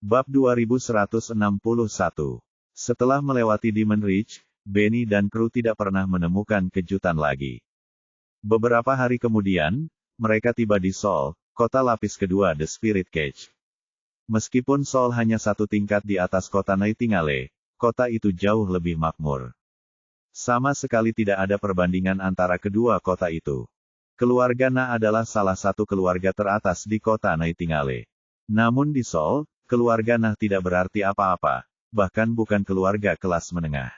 Bab 2161. Setelah melewati Demon Ridge, Benny dan kru tidak pernah menemukan kejutan lagi. Beberapa hari kemudian, mereka tiba di Seoul, kota lapis kedua The Spirit Cage. Meskipun Seoul hanya satu tingkat di atas kota Nightingale, kota itu jauh lebih makmur. Sama sekali tidak ada perbandingan antara kedua kota itu. Keluarga Na adalah salah satu keluarga teratas di kota Nightingale. Namun di Seoul, keluarga Na tidak berarti apa-apa, bahkan bukan keluarga kelas menengah.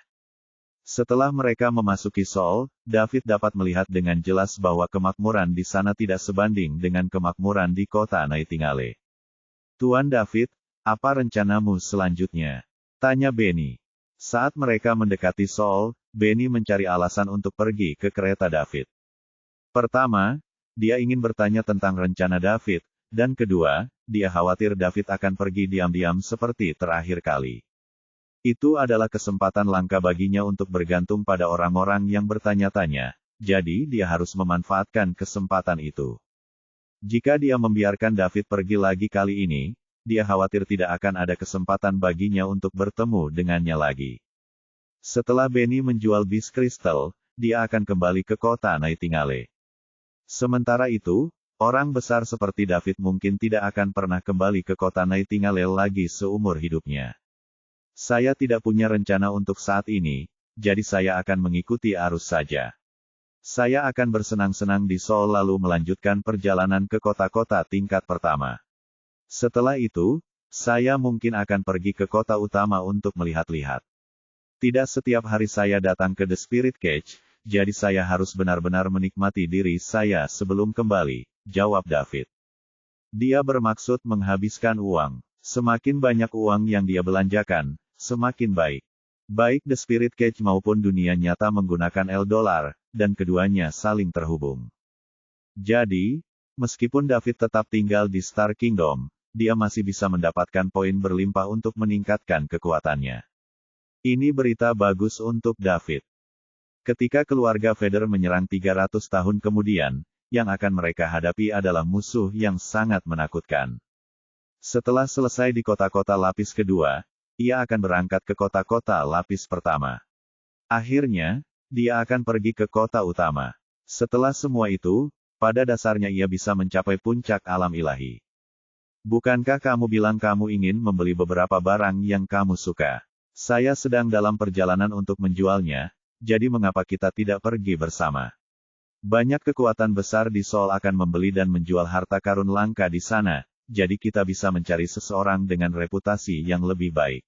Setelah mereka memasuki Seoul, David dapat melihat dengan jelas bahwa kemakmuran di sana tidak sebanding dengan kemakmuran di kota Nightingale. "Tuan David, apa rencanamu selanjutnya?" tanya Benny. Saat mereka mendekati Seoul, Benny mencari alasan untuk pergi ke kereta David. Pertama, dia ingin bertanya tentang rencana David, dan kedua, dia khawatir David akan pergi diam-diam seperti terakhir kali. Itu adalah kesempatan langka baginya untuk bergantung pada orang-orang yang bertanya-tanya, jadi dia harus memanfaatkan kesempatan itu. Jika dia membiarkan David pergi lagi kali ini, dia khawatir tidak akan ada kesempatan baginya untuk bertemu dengannya lagi. Setelah Benny menjual bis kristal, dia akan kembali ke kota Nightingale. Sementara itu, orang besar seperti David mungkin tidak akan pernah kembali ke kota Nightingale lagi seumur hidupnya. "Saya tidak punya rencana untuk saat ini, jadi saya akan mengikuti arus saja. Saya akan bersenang-senang di Seoul lalu melanjutkan perjalanan ke kota-kota tingkat pertama. Setelah itu, saya mungkin akan pergi ke kota utama untuk melihat-lihat. Tidak setiap hari saya datang ke The Spirit Cage, jadi saya harus benar-benar menikmati diri saya sebelum kembali," jawab David. Dia bermaksud menghabiskan uang. Semakin banyak uang yang dia belanjakan, semakin baik. Baik The Spirit Cage maupun dunia nyata menggunakan $, dan keduanya saling terhubung. Jadi, meskipun David tetap tinggal di Star Kingdom, dia masih bisa mendapatkan poin berlimpah untuk meningkatkan kekuatannya. Ini berita bagus untuk David. Ketika keluarga Vader menyerang 300 tahun kemudian, yang akan mereka hadapi adalah musuh yang sangat menakutkan. Setelah selesai di kota-kota lapis kedua, ia akan berangkat ke kota-kota lapis pertama. Akhirnya, dia akan pergi ke kota utama. Setelah semua itu, pada dasarnya ia bisa mencapai puncak alam ilahi. "Bukankah kamu bilang kamu ingin membeli beberapa barang yang kamu suka? Saya sedang dalam perjalanan untuk menjualnya, jadi mengapa kita tidak pergi bersama? Banyak kekuatan besar di Seoul akan membeli dan menjual harta karun langka di sana, jadi kita bisa mencari seseorang dengan reputasi yang lebih baik."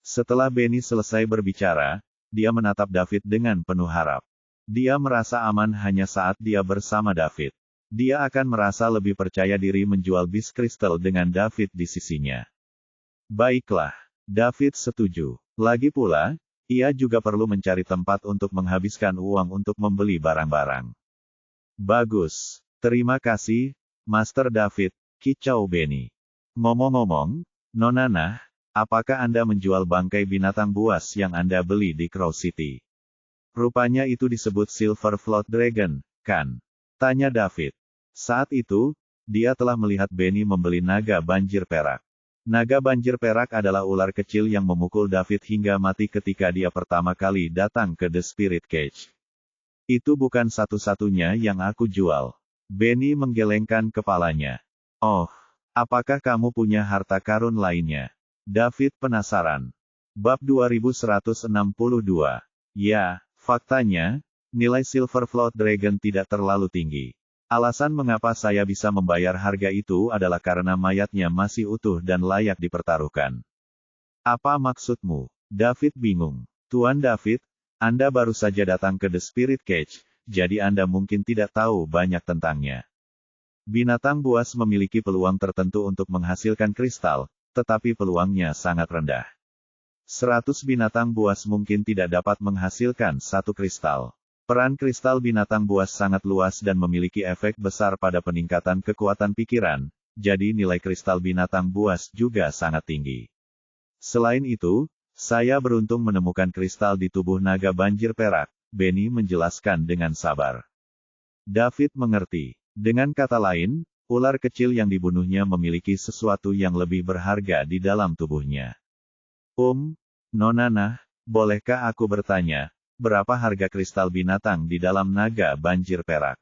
Setelah Benny selesai berbicara, dia menatap David dengan penuh harap. Dia merasa aman hanya saat dia bersama David. Dia akan merasa lebih percaya diri menjual bis kristal dengan David di sisinya. Baiklah, David setuju. Lagi pula, ia juga perlu mencari tempat untuk menghabiskan uang untuk membeli barang-barang. "Bagus. Terima kasih, Master David," kicau Benny. "Ngomong-ngomong, Nona Nah, apakah Anda menjual bangkai binatang buas yang Anda beli di Crow City? Rupanya itu disebut Silver Float Dragon, kan?" tanya David. Saat itu, dia telah melihat Benny membeli naga banjir perak. Naga banjir perak adalah ular kecil yang memukul David hingga mati ketika dia pertama kali datang ke The Spirit Cage. "Itu bukan satu-satunya yang aku jual." Benny menggelengkan kepalanya. "Oh, apakah kamu punya harta karun lainnya?" David penasaran. Bab 2162. Ya, faktanya, nilai Silver Float Dragon tidak terlalu tinggi. Alasan mengapa saya bisa membayar harga itu adalah karena mayatnya masih utuh dan layak dipertaruhkan. "Apa maksudmu?" David bingung. "Tuan David, Anda baru saja datang ke The Spirit Cage, jadi Anda mungkin tidak tahu banyak tentangnya. Binatang buas memiliki peluang tertentu untuk menghasilkan kristal, tetapi peluangnya sangat rendah. 100 binatang buas mungkin tidak dapat menghasilkan satu kristal. Peran kristal binatang buas sangat luas dan memiliki efek besar pada peningkatan kekuatan pikiran, jadi nilai kristal binatang buas juga sangat tinggi. Selain itu, saya beruntung menemukan kristal di tubuh naga banjir perak," Benny menjelaskan dengan sabar. David mengerti. Dengan kata lain, Ular kecil yang dibunuhnya memiliki sesuatu yang lebih berharga di dalam tubuhnya. Nona Nah, bolehkah aku bertanya, berapa harga kristal binatang di dalam naga banjir perak?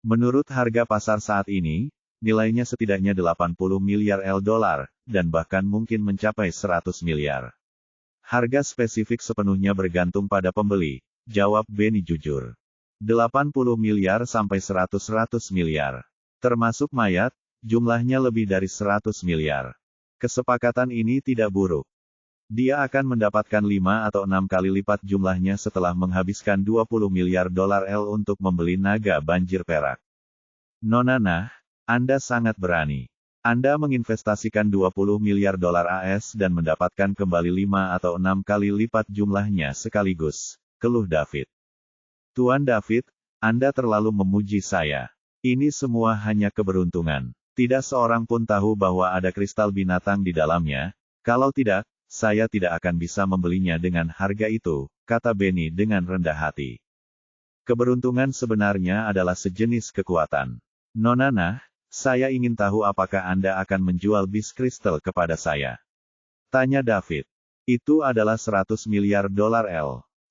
Menurut harga pasar saat ini, nilainya setidaknya 80 miliar dolar, dan bahkan mungkin mencapai 100 miliar. Harga spesifik sepenuhnya bergantung pada pembeli, jawab Benny jujur. 80 miliar sampai 100 miliar. Termasuk mayat, jumlahnya lebih dari 100 miliar. Kesepakatan ini tidak buruk. Dia akan mendapatkan 5 atau 6 kali lipat jumlahnya setelah menghabiskan 20 miliar dolar untuk membeli naga banjir perak. Nona Nah, Anda sangat berani. Anda menginvestasikan 20 miliar dolar AS dan mendapatkan kembali 5 atau 6 kali lipat jumlahnya sekaligus, keluh David. Tuan David, Anda terlalu memuji saya. Ini semua hanya keberuntungan. Tidak seorang pun tahu bahwa ada kristal binatang di dalamnya. Kalau tidak, saya tidak akan bisa membelinya dengan harga itu, kata Benny dengan rendah hati. Keberuntungan sebenarnya adalah sejenis kekuatan. Nona Nah, saya ingin tahu apakah Anda akan menjual bis kristal kepada saya? Tanya David. Itu adalah 100 miliar dolar.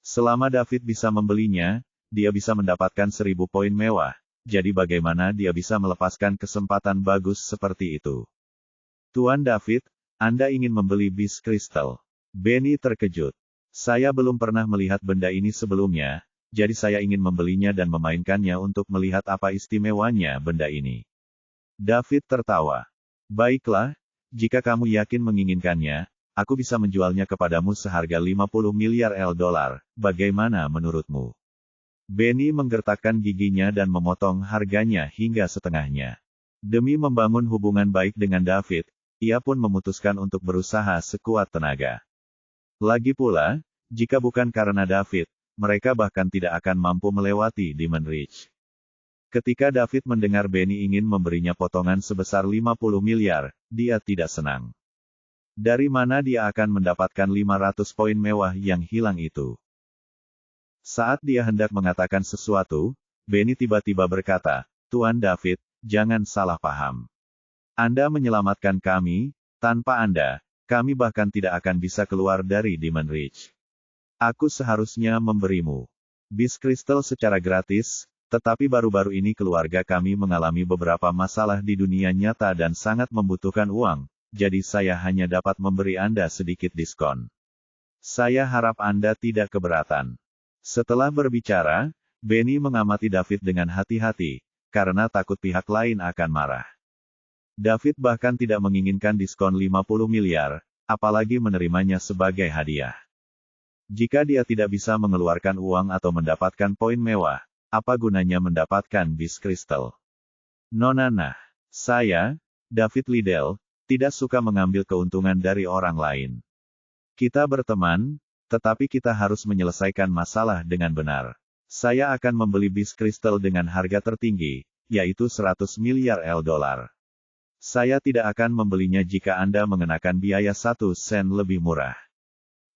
Selama David bisa membelinya, dia bisa mendapatkan 1000 poin mewah. Jadi bagaimana dia bisa melepaskan kesempatan bagus seperti itu? Tuan David, Anda ingin membeli bis kristal? Benny terkejut. Saya belum pernah melihat benda ini sebelumnya, jadi saya ingin membelinya dan memainkannya untuk melihat apa istimewanya benda ini. David tertawa. Baiklah, jika kamu yakin menginginkannya, aku bisa menjualnya kepadamu seharga 50 miliar dolar, bagaimana menurutmu? Benny menggertakkan giginya dan memotong harganya hingga setengahnya. Demi membangun hubungan baik dengan David, ia pun memutuskan untuk berusaha sekuat tenaga. Lagi pula, jika bukan karena David, mereka bahkan tidak akan mampu melewati Demon Ridge. Ketika David mendengar Benny ingin memberinya potongan sebesar 50 miliar, dia tidak senang. Dari mana dia akan mendapatkan 500 poin mewah yang hilang itu? Saat dia hendak mengatakan sesuatu, Benny tiba-tiba berkata, Tuan David, jangan salah paham. Anda menyelamatkan kami, tanpa Anda, kami bahkan tidak akan bisa keluar dari Demon Ridge. Aku seharusnya memberimu bis kristal secara gratis, tetapi baru-baru ini keluarga kami mengalami beberapa masalah di dunia nyata dan sangat membutuhkan uang, jadi saya hanya dapat memberi Anda sedikit diskon. Saya harap Anda tidak keberatan. Setelah berbicara, Benny mengamati David dengan hati-hati, karena takut pihak lain akan marah. David bahkan tidak menginginkan diskon 50 miliar, apalagi menerimanya sebagai hadiah. Jika dia tidak bisa mengeluarkan uang atau mendapatkan poin mewah, apa gunanya mendapatkan bis kristal? Nona Nah, saya, David Liddell, tidak suka mengambil keuntungan dari orang lain. Kita berteman, tetapi kita harus menyelesaikan masalah dengan benar. Saya akan membeli bis kristal dengan harga tertinggi, yaitu 100 miliar dolar. Saya tidak akan membelinya jika Anda mengenakan biaya 1 sen lebih murah.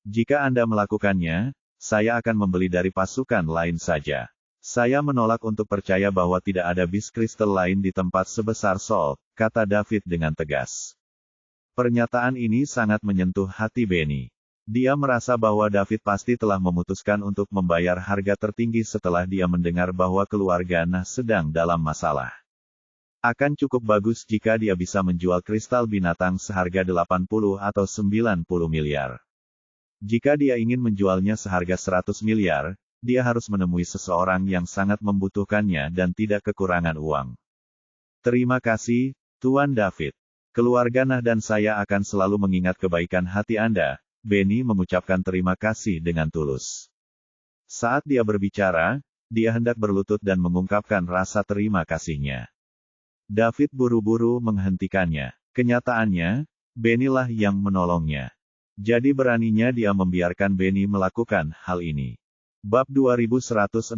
Jika Anda melakukannya, saya akan membeli dari pasukan lain saja. Saya menolak untuk percaya bahwa tidak ada bis kristal lain di tempat sebesar Seoul, kata David dengan tegas. Pernyataan ini sangat menyentuh hati Benny. Dia merasa bahwa David pasti telah memutuskan untuk membayar harga tertinggi setelah dia mendengar bahwa keluarga Nah sedang dalam masalah. Akan cukup bagus jika dia bisa menjual kristal binatang seharga 80 atau 90 miliar. Jika dia ingin menjualnya seharga 100 miliar, dia harus menemui seseorang yang sangat membutuhkannya dan tidak kekurangan uang. Terima kasih, Tuan David. Keluarga Nah dan saya akan selalu mengingat kebaikan hati Anda. Benny mengucapkan terima kasih dengan tulus. Saat dia berbicara, dia hendak berlutut dan mengungkapkan rasa terima kasihnya. David buru-buru menghentikannya. Kenyataannya, Benny lah yang menolongnya. Jadi beraninya dia membiarkan Benny melakukan hal ini. Bab 2163.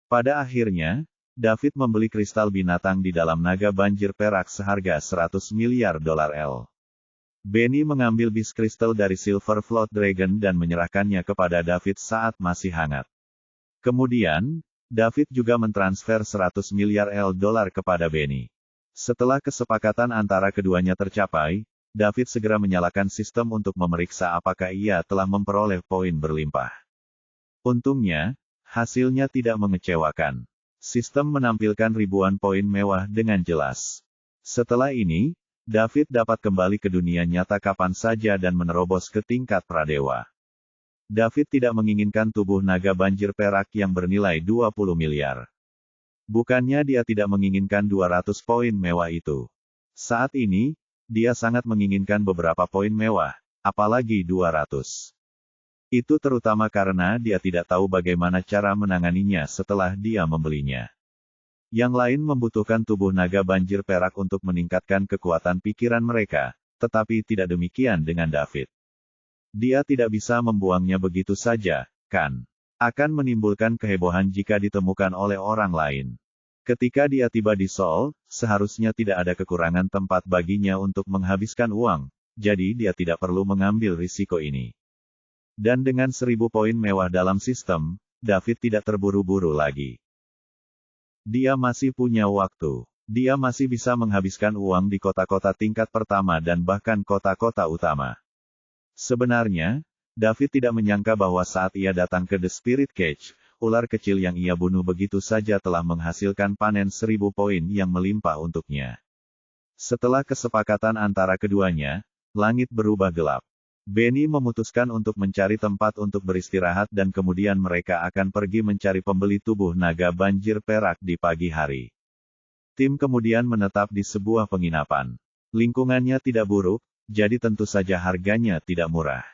Pada akhirnya, David membeli kristal binatang di dalam naga banjir perak seharga 100 miliar dolar. Benny mengambil bis kristal dari Silver Float Dragon dan menyerahkannya kepada David saat masih hangat. Kemudian, David juga mentransfer 100 miliar dolar kepada Benny. Setelah kesepakatan antara keduanya tercapai, David segera menyalakan sistem untuk memeriksa apakah ia telah memperoleh poin berlimpah. Untungnya, hasilnya tidak mengecewakan. Sistem menampilkan ribuan poin mewah dengan jelas. Setelah ini, David dapat kembali ke dunia nyata kapan saja dan menerobos ke tingkat pradewa. David tidak menginginkan tubuh naga banjir perak yang bernilai 20 miliar. Bukannya dia tidak menginginkan 200 poin mewah itu. Saat ini, dia sangat menginginkan beberapa poin mewah, apalagi 200. Itu terutama karena dia tidak tahu bagaimana cara menanganinya setelah dia membelinya. Yang lain membutuhkan tubuh naga banjir perak untuk meningkatkan kekuatan pikiran mereka, tetapi tidak demikian dengan David. Dia tidak bisa membuangnya begitu saja, kan? Akan menimbulkan kehebohan jika ditemukan oleh orang lain. Ketika dia tiba di Seoul, seharusnya tidak ada kekurangan tempat baginya untuk menghabiskan uang, jadi dia tidak perlu mengambil risiko ini. Dan dengan 1000 poin mewah dalam sistem, David tidak terburu-buru lagi. Dia masih punya waktu. Dia masih bisa menghabiskan uang di kota-kota tingkat pertama dan bahkan kota-kota utama. Sebenarnya, David tidak menyangka bahwa saat ia datang ke The Spirit Cage, ular kecil yang ia bunuh begitu saja telah menghasilkan panen 1000 poin yang melimpah untuknya. Setelah kesepakatan antara keduanya, langit berubah gelap. Benny memutuskan untuk mencari tempat untuk beristirahat dan kemudian mereka akan pergi mencari pembeli tubuh naga banjir perak di pagi hari. Tim kemudian menetap di sebuah penginapan. Lingkungannya tidak buruk, jadi tentu saja harganya tidak murah.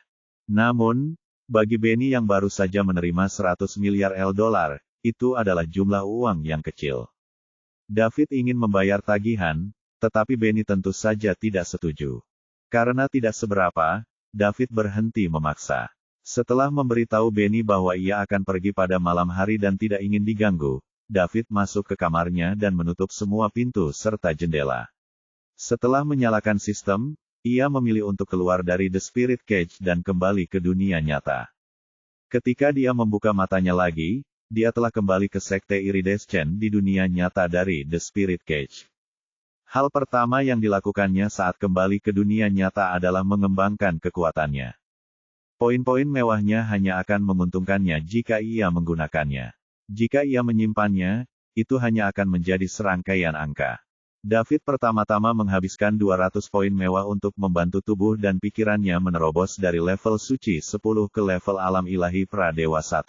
Namun, bagi Benny yang baru saja menerima 100 miliar dolar, itu adalah jumlah uang yang kecil. David ingin membayar tagihan, tetapi Benny tentu saja tidak setuju. Karena tidak seberapa, David berhenti memaksa. Setelah memberitahu Benny bahwa ia akan pergi pada malam hari dan tidak ingin diganggu, David masuk ke kamarnya dan menutup semua pintu serta jendela. Setelah menyalakan sistem, ia memilih untuk keluar dari The Spirit Cage dan kembali ke dunia nyata. Ketika dia membuka matanya lagi, dia telah kembali ke sekte iridescent di dunia nyata dari The Spirit Cage. Hal pertama yang dilakukannya saat kembali ke dunia nyata adalah mengembangkan kekuatannya. Poin-poin mewahnya hanya akan menguntungkannya jika ia menggunakannya. Jika ia menyimpannya, itu hanya akan menjadi serangkaian angka. David pertama-tama menghabiskan 200 poin mewah untuk membantu tubuh dan pikirannya menerobos dari level suci 10 ke level alam ilahi pradewa 1.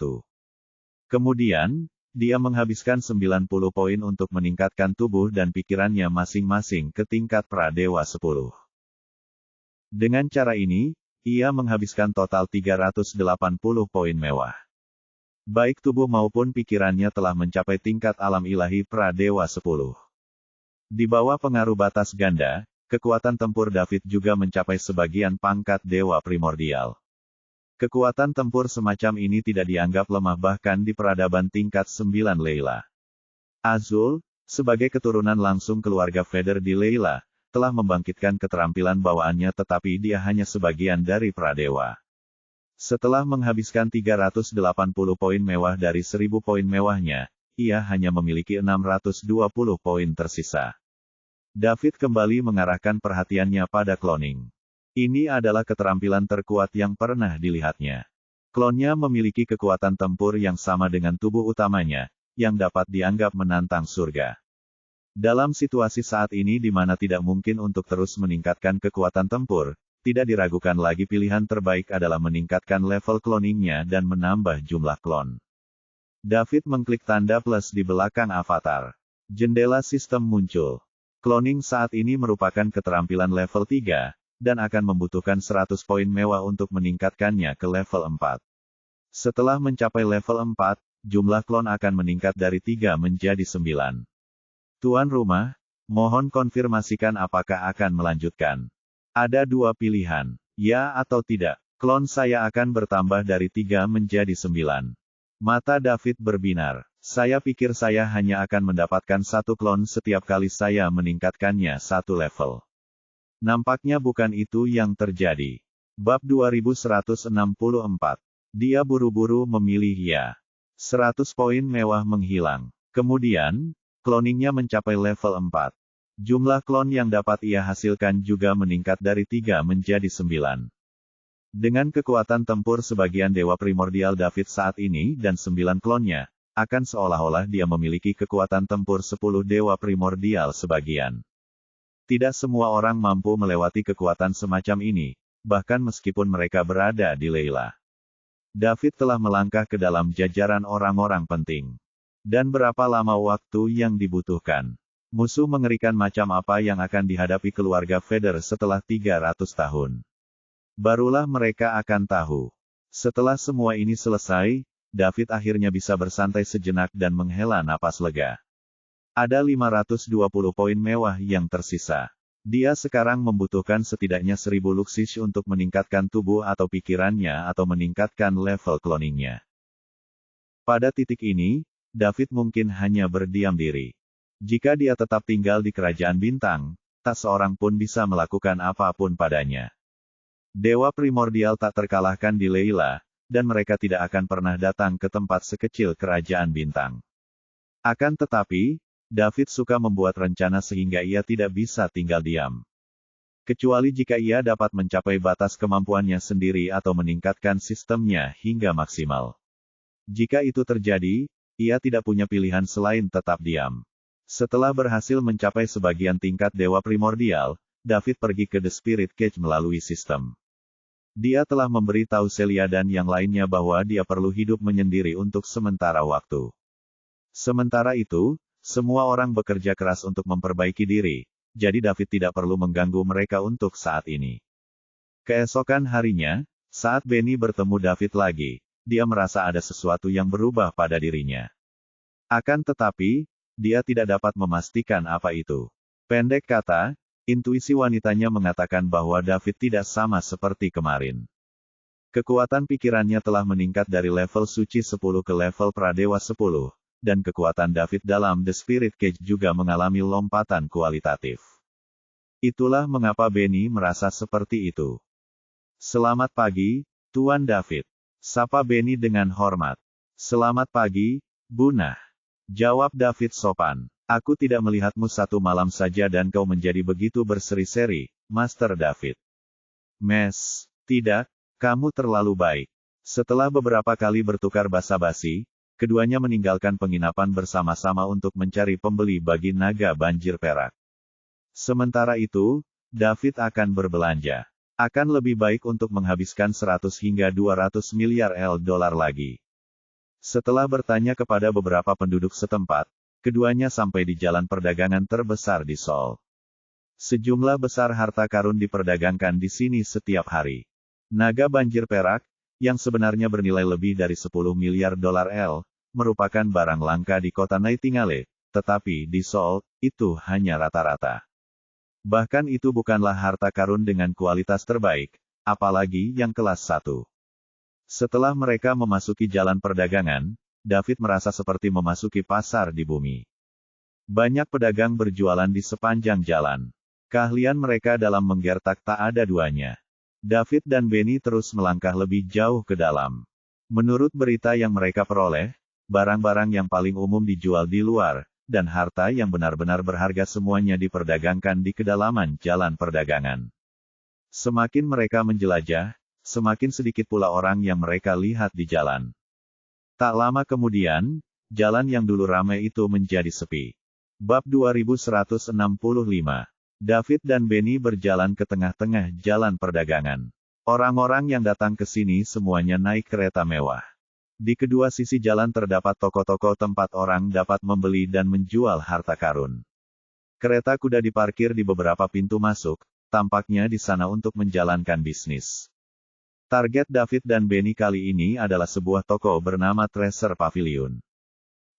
Kemudian, dia menghabiskan 90 poin untuk meningkatkan tubuh dan pikirannya masing-masing ke tingkat pradewa 10. Dengan cara ini, ia menghabiskan total 380 poin mewah. Baik tubuh maupun pikirannya telah mencapai tingkat alam ilahi pradewa 10. Di bawah pengaruh batas ganda, kekuatan tempur David juga mencapai sebagian pangkat dewa primordial. Kekuatan tempur semacam ini tidak dianggap lemah bahkan di peradaban tingkat 9 Leila. Azul, sebagai keturunan langsung keluarga Feder di Leila, telah membangkitkan keterampilan bawaannya tetapi dia hanya sebagian dari pradewa. Setelah menghabiskan 380 poin mewah dari 1000 poin mewahnya, ia hanya memiliki 620 poin tersisa. David kembali mengarahkan perhatiannya pada cloning. Ini adalah keterampilan terkuat yang pernah dilihatnya. Klonnya memiliki kekuatan tempur yang sama dengan tubuh utamanya, yang dapat dianggap menantang surga. Dalam situasi saat ini di mana tidak mungkin untuk terus meningkatkan kekuatan tempur, tidak diragukan lagi pilihan terbaik adalah meningkatkan level cloningnya dan menambah jumlah klon. David mengklik tanda plus di belakang avatar. Jendela sistem muncul. Cloning saat ini merupakan keterampilan level 3, dan akan membutuhkan 100 poin mewah untuk meningkatkannya ke level 4. Setelah mencapai level 4, jumlah klon akan meningkat dari 3 menjadi 9. Tuan rumah, mohon konfirmasikan apakah akan melanjutkan. Ada 2 pilihan, ya atau tidak. Klon saya akan bertambah dari 3 menjadi 9. Mata David berbinar. Saya pikir saya hanya akan mendapatkan 1 klon setiap kali saya meningkatkannya 1 level. Nampaknya bukan itu yang terjadi. Bab 2164. Dia buru-buru memilih ya. 100 poin mewah menghilang. Kemudian, cloningnya mencapai level 4. Jumlah klon yang dapat ia hasilkan juga meningkat dari 3 menjadi 9. Dengan kekuatan tempur sebagian dewa primordial David saat ini dan 9 klonnya, akan seolah-olah dia memiliki kekuatan tempur 10 dewa primordial sebagian. Tidak semua orang mampu melewati kekuatan semacam ini, bahkan meskipun mereka berada di Leila. David telah melangkah ke dalam jajaran orang-orang penting. Dan berapa lama waktu yang dibutuhkan? Musuh mengerikan macam apa yang akan dihadapi keluarga Vader setelah 300 tahun? Barulah mereka akan tahu. Setelah semua ini selesai, David akhirnya bisa bersantai sejenak dan menghela napas lega. Ada 520 poin mewah yang tersisa. Dia sekarang membutuhkan setidaknya 1000 luksish untuk meningkatkan tubuh atau pikirannya atau meningkatkan level cloningnya. Pada titik ini, David mungkin hanya berdiam diri. Jika dia tetap tinggal di kerajaan bintang, tak seorang pun bisa melakukan apapun padanya. Dewa primordial tak terkalahkan di Leila, dan mereka tidak akan pernah datang ke tempat sekecil kerajaan bintang. Akan tetapi, David suka membuat rencana sehingga ia tidak bisa tinggal diam. Kecuali jika ia dapat mencapai batas kemampuannya sendiri atau meningkatkan sistemnya hingga maksimal. Jika itu terjadi, ia tidak punya pilihan selain tetap diam. Setelah berhasil mencapai sebagian tingkat dewa primordial, David pergi ke The Spirit Cage melalui sistem. Dia telah memberi tahu Celia dan yang lainnya bahwa dia perlu hidup menyendiri untuk sementara waktu. Sementara itu, semua orang bekerja keras untuk memperbaiki diri, jadi David tidak perlu mengganggu mereka untuk saat ini. Keesokan harinya, saat Benny bertemu David lagi, dia merasa ada sesuatu yang berubah pada dirinya. Akan tetapi, dia tidak dapat memastikan apa itu. Pendek kata, intuisi wanitanya mengatakan bahwa David tidak sama seperti kemarin. Kekuatan pikirannya telah meningkat dari level suci 10 ke level pradewa 10, dan kekuatan David dalam The Spirit Cage juga mengalami lompatan kualitatif. Itulah mengapa Benny merasa seperti itu. Selamat pagi, Tuan David. Sapa Benny dengan hormat. Selamat pagi, Bunah. Jawab David sopan. Aku tidak melihatmu satu malam saja dan kau menjadi begitu berseri-seri, Master David. Tidak, kamu terlalu baik. Setelah beberapa kali bertukar basa-basi, keduanya meninggalkan penginapan bersama-sama untuk mencari pembeli bagi naga banjir perak. Sementara itu, David akan berbelanja. Akan lebih baik untuk menghabiskan 100 hingga 200 miliar dolar lagi. Setelah bertanya kepada beberapa penduduk setempat, keduanya sampai di jalan perdagangan terbesar di Seoul. Sejumlah besar harta karun diperdagangkan di sini setiap hari. Naga banjir perak, yang sebenarnya bernilai lebih dari 10 miliar dolar merupakan barang langka di kota Nightingale, tetapi di Seoul, itu hanya rata-rata. Bahkan itu bukanlah harta karun dengan kualitas terbaik, apalagi yang kelas 1. Setelah mereka memasuki jalan perdagangan, David merasa seperti memasuki pasar di bumi. Banyak pedagang berjualan di sepanjang jalan. Keahlian mereka dalam menggertak tak ada duanya. David dan Benny terus melangkah lebih jauh ke dalam. Menurut berita yang mereka peroleh, barang-barang yang paling umum dijual di luar, dan harta yang benar-benar berharga semuanya diperdagangkan di kedalaman jalan perdagangan. Semakin mereka menjelajah, semakin sedikit pula orang yang mereka lihat di jalan. Tak lama kemudian, jalan yang dulu ramai itu menjadi sepi. Bab 2165. David dan Benny berjalan ke tengah-tengah jalan perdagangan. Orang-orang yang datang ke sini semuanya naik kereta mewah. Di kedua sisi jalan terdapat toko-toko tempat orang dapat membeli dan menjual harta karun. Kereta kuda diparkir di beberapa pintu masuk, tampaknya di sana untuk menjalankan bisnis. Target David dan Benny kali ini adalah sebuah toko bernama Treasure Pavilion.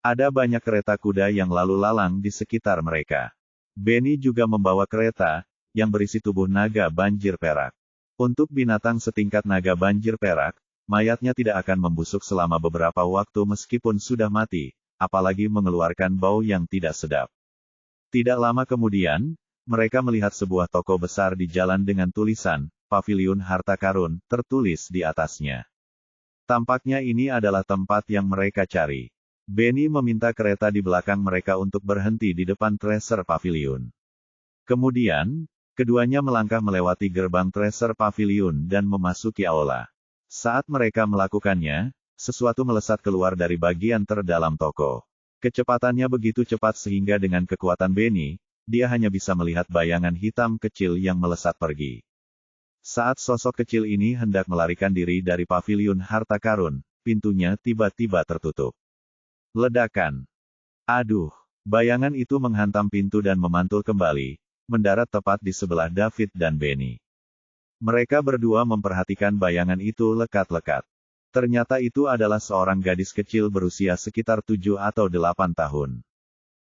Ada banyak kereta kuda yang lalu lalang di sekitar mereka. Benny juga membawa kereta, yang berisi tubuh naga banjir perak. Untuk binatang setingkat naga banjir perak, mayatnya tidak akan membusuk selama beberapa waktu meskipun sudah mati, apalagi mengeluarkan bau yang tidak sedap. Tidak lama kemudian, mereka melihat sebuah toko besar di jalan dengan tulisan, Pavilion Harta Karun, tertulis di atasnya. Tampaknya ini adalah tempat yang mereka cari. Benny meminta kereta di belakang mereka untuk berhenti di depan Treasure Pavilion. Kemudian, keduanya melangkah melewati gerbang Treasure Pavilion dan memasuki aula. Saat mereka melakukannya, sesuatu melesat keluar dari bagian terdalam toko. Kecepatannya begitu cepat sehingga dengan kekuatan Benny, dia hanya bisa melihat bayangan hitam kecil yang melesat pergi. Saat sosok kecil ini hendak melarikan diri dari paviliun harta karun, pintunya tiba-tiba tertutup. Ledakan. Aduh, bayangan itu menghantam pintu dan memantul kembali, mendarat tepat di sebelah David dan Benny. Mereka berdua memperhatikan bayangan itu lekat-lekat. Ternyata itu adalah seorang gadis kecil berusia sekitar 7 atau 8 tahun.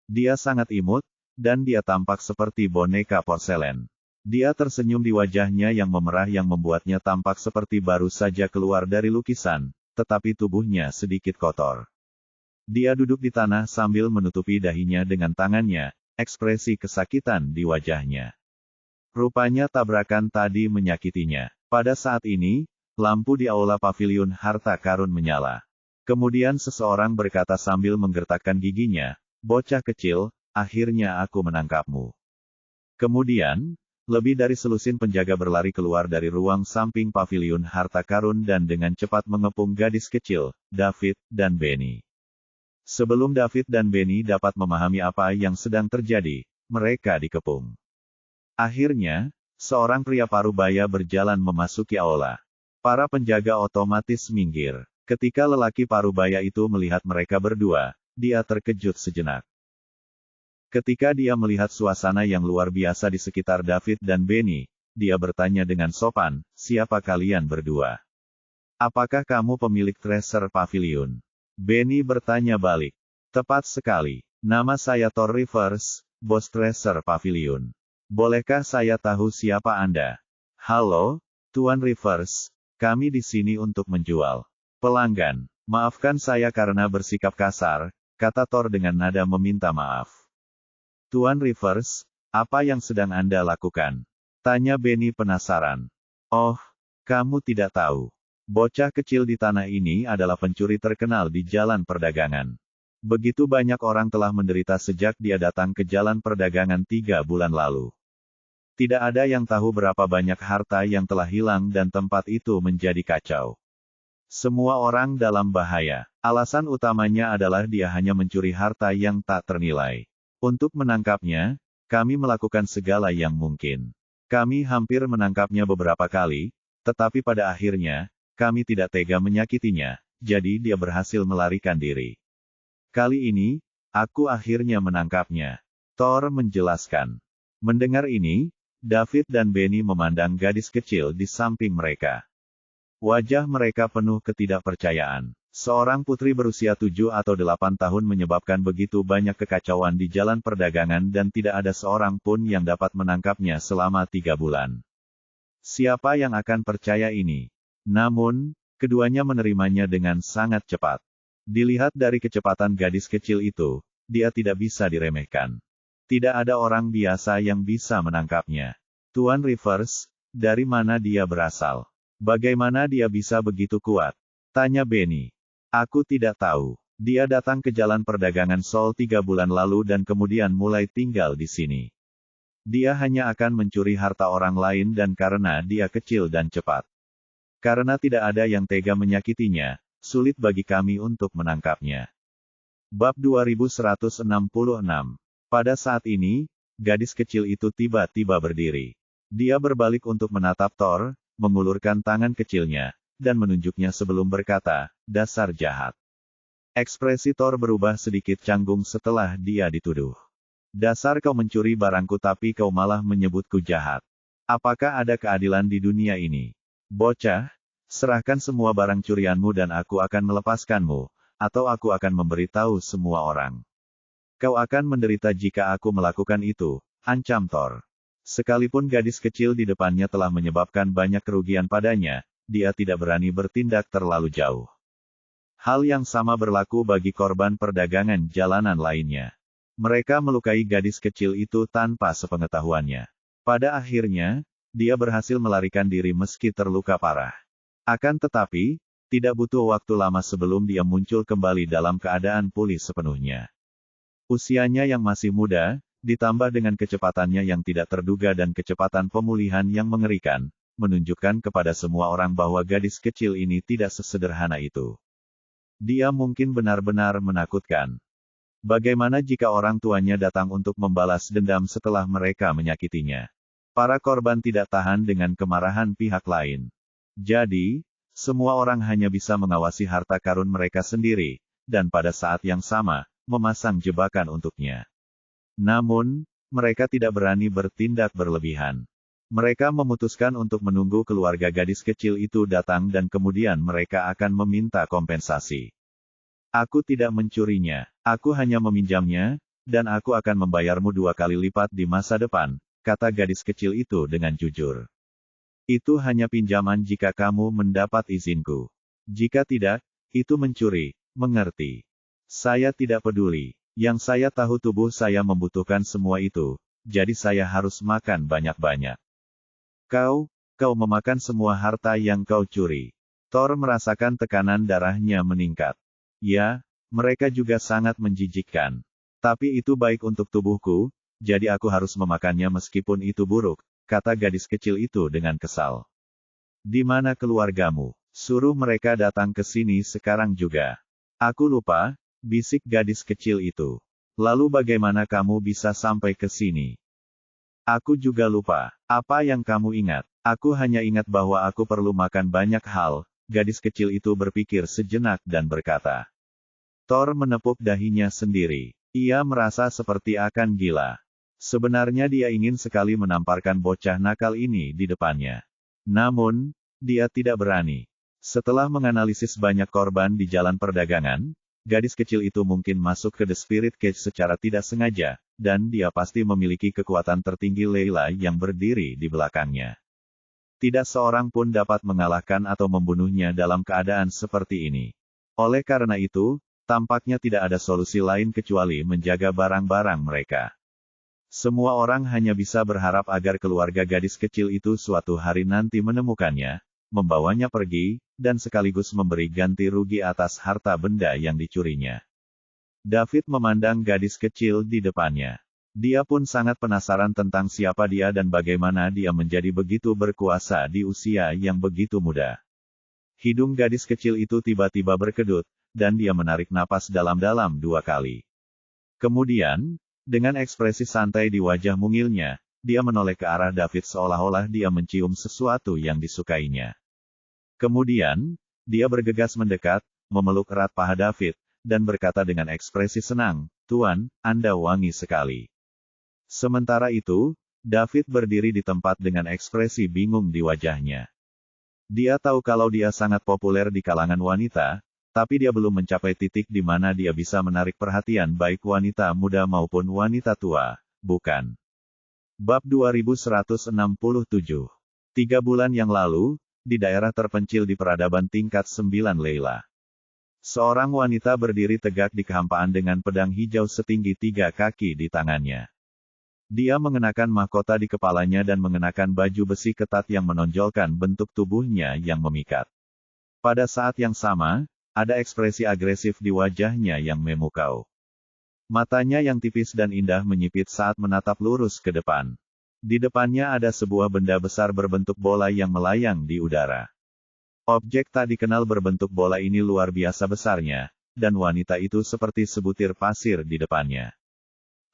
Dia sangat imut, dan dia tampak seperti boneka porselen. Dia tersenyum di wajahnya yang memerah yang membuatnya tampak seperti baru saja keluar dari lukisan, tetapi tubuhnya sedikit kotor. Dia duduk di tanah sambil menutupi dahinya dengan tangannya, ekspresi kesakitan di wajahnya. Rupanya tabrakan tadi menyakitinya. Pada saat ini, lampu di aula paviliun harta karun menyala. Kemudian seseorang berkata sambil menggertakkan giginya, "Bocah kecil, akhirnya aku menangkapmu." Kemudian, lebih dari selusin penjaga berlari keluar dari ruang samping paviliun harta karun dan dengan cepat mengepung gadis kecil, David, dan Benny. Sebelum David dan Benny dapat memahami apa yang sedang terjadi, mereka dikepung. Akhirnya, seorang pria parubaya berjalan memasuki aula. Para penjaga otomatis minggir. Ketika lelaki parubaya itu melihat mereka berdua, dia terkejut sejenak. Ketika dia melihat suasana yang luar biasa di sekitar David dan Benny, dia bertanya dengan sopan, "Siapa kalian berdua? Apakah kamu pemilik Treasure Pavilion?" Benny bertanya balik. "Tepat sekali. Nama saya Thor Rivers, bos Treasure Pavilion. Bolehkah saya tahu siapa Anda?" "Halo, Tuan Rivers. Kami di sini untuk menjual pelanggan. Maafkan saya karena bersikap kasar," kata Thor dengan nada meminta maaf. "Tuan Rivers, apa yang sedang Anda lakukan?" tanya Benny penasaran. "Oh, kamu tidak tahu. Bocah kecil di tanah ini adalah pencuri terkenal di jalan perdagangan. Begitu banyak orang telah menderita sejak dia datang ke jalan perdagangan 3 bulan lalu. Tidak ada yang tahu berapa banyak harta yang telah hilang dan tempat itu menjadi kacau. Semua orang dalam bahaya. Alasan utamanya adalah dia hanya mencuri harta yang tak ternilai. Untuk menangkapnya, kami melakukan segala yang mungkin. Kami hampir menangkapnya beberapa kali, tetapi pada akhirnya, kami tidak tega menyakitinya, jadi dia berhasil melarikan diri. Kali ini, aku akhirnya menangkapnya." Thor menjelaskan. Mendengar ini, David dan Benny memandang gadis kecil di samping mereka. Wajah mereka penuh ketidakpercayaan. Seorang putri berusia 7 atau 8 tahun menyebabkan begitu banyak kekacauan di jalan perdagangan dan tidak ada seorang pun yang dapat menangkapnya selama 3 bulan. Siapa yang akan percaya ini? Namun, keduanya menerimanya dengan sangat cepat. Dilihat dari kecepatan gadis kecil itu, dia tidak bisa diremehkan. Tidak ada orang biasa yang bisa menangkapnya. "Tuan Rivers, dari mana dia berasal? Bagaimana dia bisa begitu kuat?" tanya Benny. "Aku tidak tahu. Dia datang ke jalan perdagangan Seoul 3 bulan lalu dan kemudian mulai tinggal di sini. Dia hanya akan mencuri harta orang lain dan karena dia kecil dan cepat. Karena tidak ada yang tega menyakitinya, sulit bagi kami untuk menangkapnya." Bab 2166. Pada saat ini, gadis kecil itu tiba-tiba berdiri. Dia berbalik untuk menatap Thor, mengulurkan tangan kecilnya, dan menunjuknya sebelum berkata, "Dasar jahat." Ekspresi Thor berubah sedikit canggung setelah dia dituduh. "Dasar kau mencuri barangku tapi kau malah menyebutku jahat. Apakah ada keadilan di dunia ini? Bocah, serahkan semua barang curianmu dan aku akan melepaskanmu, atau aku akan memberitahu semua orang. Kau akan menderita jika aku melakukan itu," ancam Thor. Sekalipun gadis kecil di depannya telah menyebabkan banyak kerugian padanya, dia tidak berani bertindak terlalu jauh. Hal yang sama berlaku bagi korban perdagangan jalanan lainnya. Mereka melukai gadis kecil itu tanpa sepengetahuannya. Pada akhirnya, dia berhasil melarikan diri meski terluka parah. Akan tetapi, tidak butuh waktu lama sebelum dia muncul kembali dalam keadaan pulih sepenuhnya. Usianya yang masih muda, ditambah dengan kecepatannya yang tidak terduga dan kecepatan pemulihan yang mengerikan, menunjukkan kepada semua orang bahwa gadis kecil ini tidak sesederhana itu. Dia mungkin benar-benar menakutkan. Bagaimana jika orang tuanya datang untuk membalas dendam setelah mereka menyakitinya? Para korban tidak tahan dengan kemarahan pihak lain. Jadi, semua orang hanya bisa mengawasi harta karun mereka sendiri, dan pada saat yang sama, memasang jebakan untuknya. Namun, mereka tidak berani bertindak berlebihan. Mereka memutuskan untuk menunggu keluarga gadis kecil itu datang dan kemudian mereka akan meminta kompensasi. Aku tidak mencurinya, aku hanya meminjamnya, dan aku akan membayarmu 2 kali lipat di masa depan, kata gadis kecil itu dengan jujur. Itu hanya pinjaman jika kamu mendapat izinku. Jika tidak, itu mencuri, mengerti? Saya tidak peduli. Yang saya tahu tubuh saya membutuhkan semua itu, jadi saya harus makan banyak-banyak. Kau memakan semua harta yang kau curi. Thor merasakan tekanan darahnya meningkat. Ya, mereka juga sangat menjijikkan. Tapi itu baik untuk tubuhku, jadi aku harus memakannya meskipun itu buruk, kata gadis kecil itu dengan kesal. Di mana keluargamu? Suruh mereka datang ke sini sekarang juga. Aku lupa, bisik gadis kecil itu. Lalu bagaimana kamu bisa sampai ke sini? Aku juga lupa. Apa yang kamu ingat? Aku hanya ingat bahwa aku perlu makan banyak hal, gadis kecil itu berpikir sejenak dan berkata. Thor menepuk dahinya sendiri. Ia merasa seperti akan gila. Sebenarnya dia ingin sekali menamparkan bocah nakal ini di depannya. Namun, dia tidak berani. Setelah menganalisis banyak korban di jalan perdagangan, gadis kecil itu mungkin masuk ke The Spirit Cage secara tidak sengaja, dan dia pasti memiliki kekuatan tertinggi Layla yang berdiri di belakangnya. Tidak seorang pun dapat mengalahkan atau membunuhnya dalam keadaan seperti ini. Oleh karena itu, tampaknya tidak ada solusi lain kecuali menjaga barang-barang mereka. Semua orang hanya bisa berharap agar keluarga gadis kecil itu suatu hari nanti menemukannya, membawanya pergi, dan sekaligus memberi ganti rugi atas harta benda yang dicurinya. David memandang gadis kecil di depannya. Dia pun sangat penasaran tentang siapa dia dan bagaimana dia menjadi begitu berkuasa di usia yang begitu muda. Hidung gadis kecil itu tiba-tiba berkedut, dan dia menarik napas dalam-dalam 2 kali. Kemudian, dengan ekspresi santai di wajah mungilnya, dia menoleh ke arah David seolah-olah dia mencium sesuatu yang disukainya. Kemudian, dia bergegas mendekat, memeluk erat paha David, dan berkata dengan ekspresi senang, "Tuan, Anda wangi sekali." Sementara itu, David berdiri di tempat dengan ekspresi bingung di wajahnya. Dia tahu kalau dia sangat populer di kalangan wanita, tapi dia belum mencapai titik di mana dia bisa menarik perhatian baik wanita muda maupun wanita tua, bukan? Bab 2167. 3 bulan yang lalu, di daerah terpencil di peradaban tingkat 9 Layla. Seorang wanita berdiri tegak di kehampaan dengan pedang hijau setinggi 3 kaki di tangannya. Dia mengenakan mahkota di kepalanya dan mengenakan baju besi ketat yang menonjolkan bentuk tubuhnya yang memikat. Pada saat yang sama, ada ekspresi agresif di wajahnya yang memukau. Matanya yang tipis dan indah menyipit saat menatap lurus ke depan. Di depannya ada sebuah benda besar berbentuk bola yang melayang di udara. Objek tak dikenal berbentuk bola ini luar biasa besarnya, dan wanita itu seperti sebutir pasir di depannya.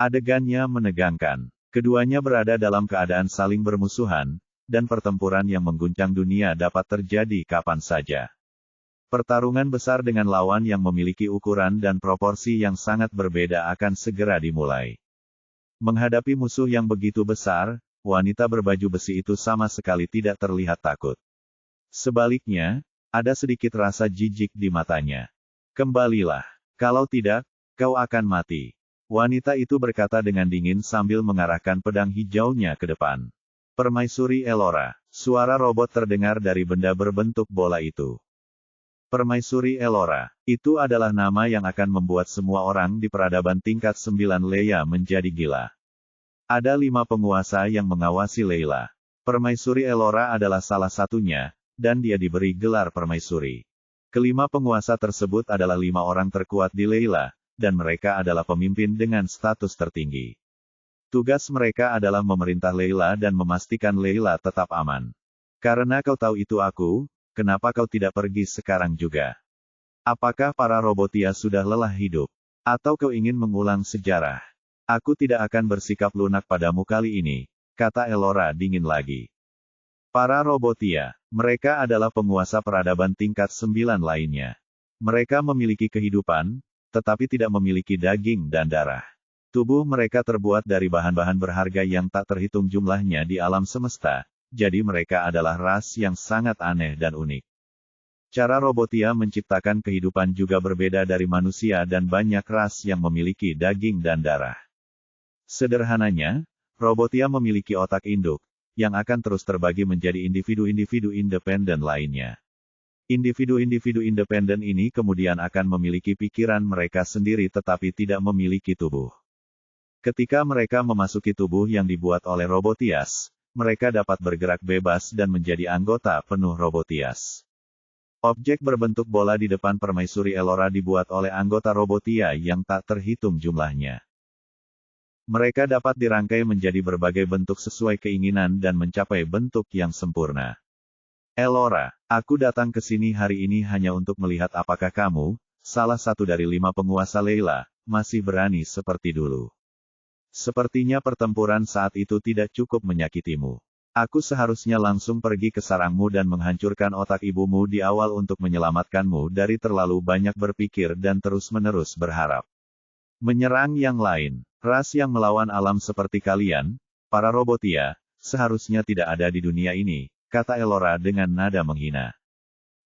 Adegannya menegangkan. Keduanya berada dalam keadaan saling bermusuhan, dan pertempuran yang mengguncang dunia dapat terjadi kapan saja. Pertarungan besar dengan lawan yang memiliki ukuran dan proporsi yang sangat berbeda akan segera dimulai. Menghadapi musuh yang begitu besar, wanita berbaju besi itu sama sekali tidak terlihat takut. Sebaliknya, ada sedikit rasa jijik di matanya. "Kembalilah. Kalau tidak, kau akan mati." Wanita itu berkata dengan dingin sambil mengarahkan pedang hijaunya ke depan. "Permaisuri Elora." Suara robot terdengar dari benda berbentuk bola itu. Permaisuri Elora. Itu adalah nama yang akan membuat semua orang di peradaban tingkat 9 Leia menjadi gila. Ada 5 penguasa yang mengawasi Layla. Permaisuri Elora adalah salah satunya, dan dia diberi gelar Permaisuri. Kelima penguasa tersebut adalah 5 orang terkuat di Layla, dan mereka adalah pemimpin dengan status tertinggi. Tugas mereka adalah memerintah Layla dan memastikan Layla tetap aman. Karena kau tahu itu aku, kenapa kau tidak pergi sekarang juga? Apakah para Robotia sudah lelah hidup? Atau kau ingin mengulang sejarah? Aku tidak akan bersikap lunak padamu kali ini, kata Elora dingin lagi. Para Robotia, mereka adalah penguasa peradaban tingkat 9 lainnya. Mereka memiliki kehidupan, tetapi tidak memiliki daging dan darah. Tubuh mereka terbuat dari bahan-bahan berharga yang tak terhitung jumlahnya di alam semesta, jadi mereka adalah ras yang sangat aneh dan unik. Cara Robotia menciptakan kehidupan juga berbeda dari manusia dan banyak ras yang memiliki daging dan darah. Sederhananya, Robotia memiliki otak induk, yang akan terus terbagi menjadi individu-individu independen lainnya. Individu-individu independen ini kemudian akan memiliki pikiran mereka sendiri tetapi tidak memiliki tubuh. Ketika mereka memasuki tubuh yang dibuat oleh Robotias, mereka dapat bergerak bebas dan menjadi anggota penuh Robotias. Objek berbentuk bola di depan permaisuri Elora dibuat oleh anggota Robotia yang tak terhitung jumlahnya. Mereka dapat dirangkai menjadi berbagai bentuk sesuai keinginan dan mencapai bentuk yang sempurna. Elora, aku datang ke sini hari ini hanya untuk melihat apakah kamu, salah satu dari 5 penguasa Layla, masih berani seperti dulu. Sepertinya pertempuran saat itu tidak cukup menyakitimu. Aku seharusnya langsung pergi ke sarangmu dan menghancurkan otak ibumu di awal untuk menyelamatkanmu dari terlalu banyak berpikir dan terus-menerus berharap. Menyerang yang lain, ras yang melawan alam seperti kalian, para Robotia, seharusnya tidak ada di dunia ini, kata Elora dengan nada menghina.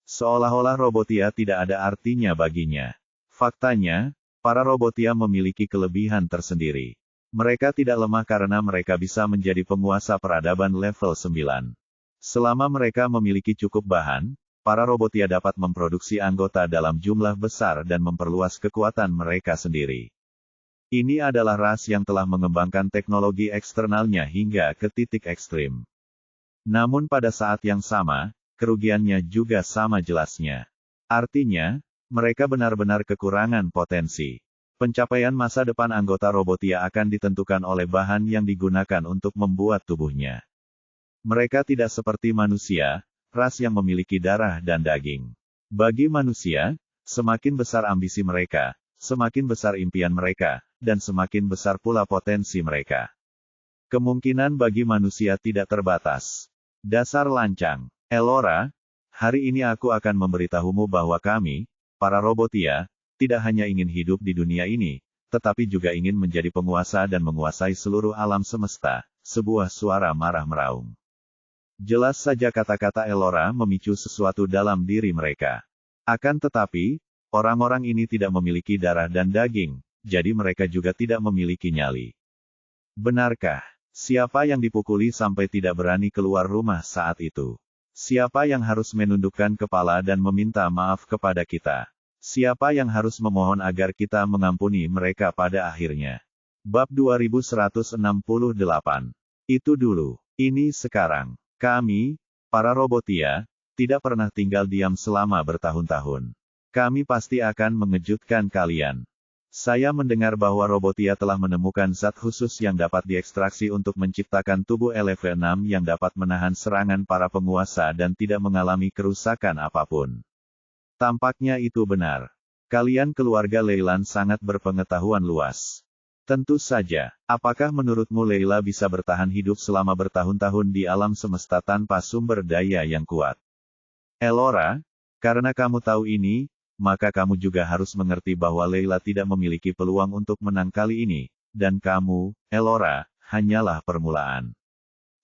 Seolah-olah Robotia tidak ada artinya baginya. Faktanya, para Robotia memiliki kelebihan tersendiri. Mereka tidak lemah karena mereka bisa menjadi penguasa peradaban level 9. Selama mereka memiliki cukup bahan, para Robotia dapat memproduksi anggota dalam jumlah besar dan memperluas kekuatan mereka sendiri. Ini adalah ras yang telah mengembangkan teknologi eksternalnya hingga ke titik ekstrim. Namun pada saat yang sama, kerugiannya juga sama jelasnya. Artinya, mereka benar-benar kekurangan potensi. Pencapaian masa depan anggota Robotia akan ditentukan oleh bahan yang digunakan untuk membuat tubuhnya. Mereka tidak seperti manusia, ras yang memiliki darah dan daging. Bagi manusia, semakin besar ambisi mereka, semakin besar impian mereka, dan semakin besar pula potensi mereka. Kemungkinan bagi manusia tidak terbatas. Dasar lancang. Elora, hari ini aku akan memberitahumu bahwa kami, para Robotia, tidak hanya ingin hidup di dunia ini, tetapi juga ingin menjadi penguasa dan menguasai seluruh alam semesta. Sebuah suara marah meraung. Jelas saja kata-kata Elora memicu sesuatu dalam diri mereka. Akan tetapi, orang-orang ini tidak memiliki darah dan daging, jadi mereka juga tidak memiliki nyali. Benarkah? Siapa yang dipukuli sampai tidak berani keluar rumah saat itu? Siapa yang harus menundukkan kepala dan meminta maaf kepada kita? Siapa yang harus memohon agar kita mengampuni mereka pada akhirnya? Bab 2168. Itu dulu. Ini sekarang. Kami, para Robotia, tidak pernah tinggal diam selama bertahun-tahun. Kami pasti akan mengejutkan kalian. Saya mendengar bahwa Robotia telah menemukan zat khusus yang dapat diekstraksi untuk menciptakan tubuh LV6 yang dapat menahan serangan para penguasa dan tidak mengalami kerusakan apapun. Tampaknya itu benar. Kalian keluarga Leyland sangat berpengetahuan luas. Tentu saja, apakah menurutmu Layla bisa bertahan hidup selama bertahun-tahun di alam semesta tanpa sumber daya yang kuat? Elora, karena kamu tahu ini, maka kamu juga harus mengerti bahwa Layla tidak memiliki peluang untuk menang kali ini, dan kamu, Elora, hanyalah permulaan.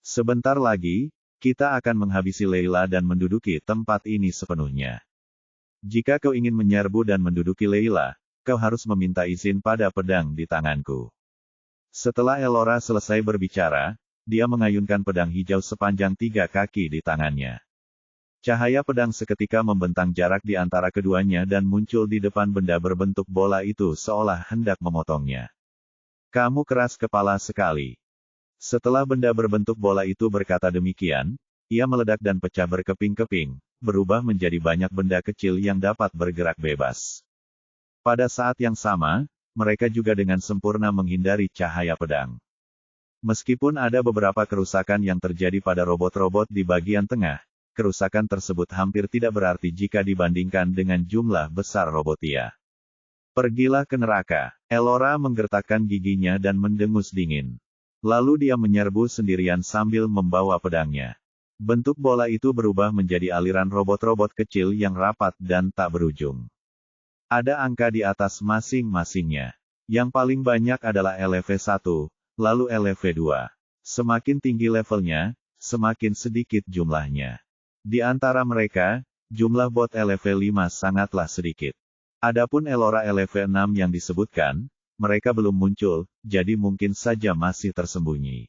Sebentar lagi, kita akan menghabisi Layla dan menduduki tempat ini sepenuhnya. Jika kau ingin menyerbu dan menduduki Layla, kau harus meminta izin pada pedang di tanganku. Setelah Elora selesai berbicara, dia mengayunkan pedang hijau sepanjang 3 kaki di tangannya. Cahaya pedang seketika membentang jarak di antara keduanya dan muncul di depan benda berbentuk bola itu seolah hendak memotongnya. Kamu keras kepala sekali. Setelah benda berbentuk bola itu berkata demikian, ia meledak dan pecah berkeping-keping, berubah menjadi banyak benda kecil yang dapat bergerak bebas. Pada saat yang sama, mereka juga dengan sempurna menghindari cahaya pedang. Meskipun ada beberapa kerusakan yang terjadi pada robot-robot di bagian tengah, kerusakan tersebut hampir tidak berarti jika dibandingkan dengan jumlah besar Robotia. Pergilah ke neraka. Elora menggertakkan giginya dan mendengus dingin. Lalu dia menyerbu sendirian sambil membawa pedangnya. Bentuk bola itu berubah menjadi aliran robot-robot kecil yang rapat dan tak berujung. Ada angka di atas masing-masingnya. Yang paling banyak adalah LV1, lalu LV2. Semakin tinggi levelnya, semakin sedikit jumlahnya. Di antara mereka, jumlah bot LV5 sangatlah sedikit. Adapun Elora LV6 yang disebutkan, mereka belum muncul, jadi mungkin saja masih tersembunyi.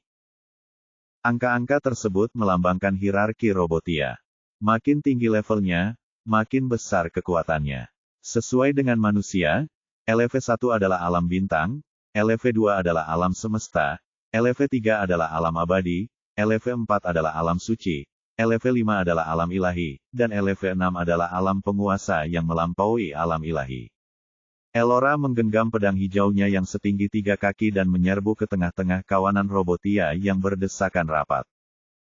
Angka-angka tersebut melambangkan hierarki Robotia. Makin tinggi levelnya, makin besar kekuatannya. Sesuai dengan manusia, LV1 adalah alam bintang, LV2 adalah alam semesta, LV3 adalah alam abadi, LV4 adalah alam suci, LV5 adalah alam ilahi, dan LV6 adalah alam penguasa yang melampaui alam ilahi. Elora menggenggam pedang hijaunya yang setinggi 3 kaki dan menyerbu ke tengah-tengah kawanan Robotia yang berdesakan rapat.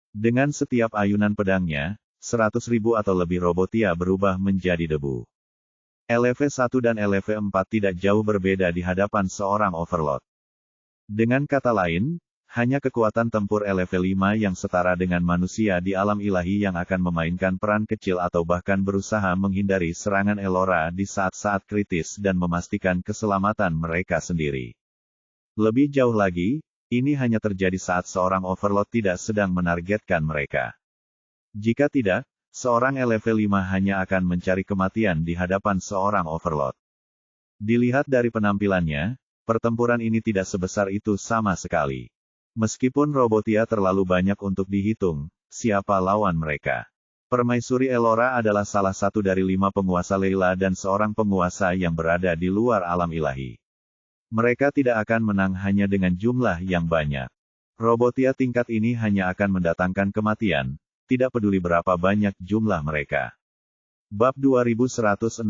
Dengan setiap ayunan pedangnya, 100.000 atau lebih Robotia berubah menjadi debu. LV1 dan LV4 tidak jauh berbeda di hadapan seorang Overlord. Dengan kata lain, hanya kekuatan tempur LV5 yang setara dengan manusia di alam ilahi yang akan memainkan peran kecil atau bahkan berusaha menghindari serangan Elora di saat-saat kritis dan memastikan keselamatan mereka sendiri. Lebih jauh lagi, ini hanya terjadi saat seorang Overlord tidak sedang menargetkan mereka. Jika tidak, seorang LV5 hanya akan mencari kematian di hadapan seorang Overlord. Dilihat dari penampilannya, pertempuran ini tidak sebesar itu sama sekali. Meskipun Robotia terlalu banyak untuk dihitung, siapa lawan mereka? Permaisuri Elora adalah salah satu dari 5 penguasa Leila dan seorang penguasa yang berada di luar alam ilahi. Mereka tidak akan menang hanya dengan jumlah yang banyak. Robotia tingkat ini hanya akan mendatangkan kematian, tidak peduli berapa banyak jumlah mereka. Bab 2169.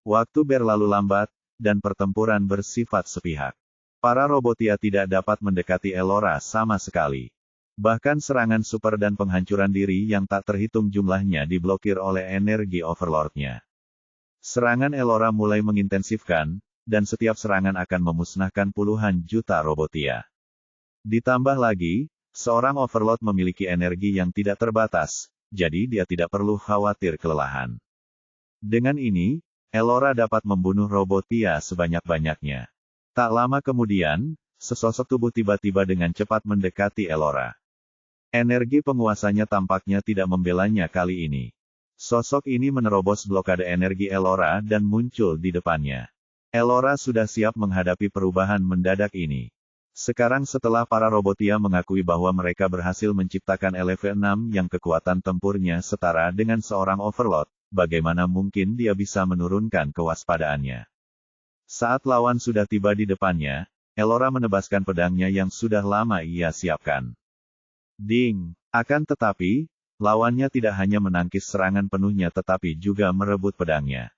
Waktu berlalu lambat, dan pertempuran bersifat sepihak. Para Robotia tidak dapat mendekati Elora sama sekali. Bahkan serangan super dan penghancuran diri yang tak terhitung jumlahnya diblokir oleh energi Overlord-nya. Serangan Elora mulai mengintensifkan, dan setiap serangan akan memusnahkan puluhan juta Robotia. Ditambah lagi, seorang Overlord memiliki energi yang tidak terbatas, jadi dia tidak perlu khawatir kelelahan. Dengan ini, Elora dapat membunuh Robotia sebanyak-banyaknya. Tak lama kemudian, sesosok tubuh tiba-tiba dengan cepat mendekati Elora. Energi penguasanya tampaknya tidak membelanya kali ini. Sosok ini menerobos blokade energi Elora dan muncul di depannya. Elora sudah siap menghadapi perubahan mendadak ini. Sekarang setelah para Robotia mengakui bahwa mereka berhasil menciptakan LV6 yang kekuatan tempurnya setara dengan seorang Overlord, bagaimana mungkin dia bisa menurunkan kewaspadaannya? Saat lawan sudah tiba di depannya, Elora menebaskan pedangnya yang sudah lama ia siapkan. Ding! Akan tetapi, lawannya tidak hanya menangkis serangan penuhnya tetapi juga merebut pedangnya.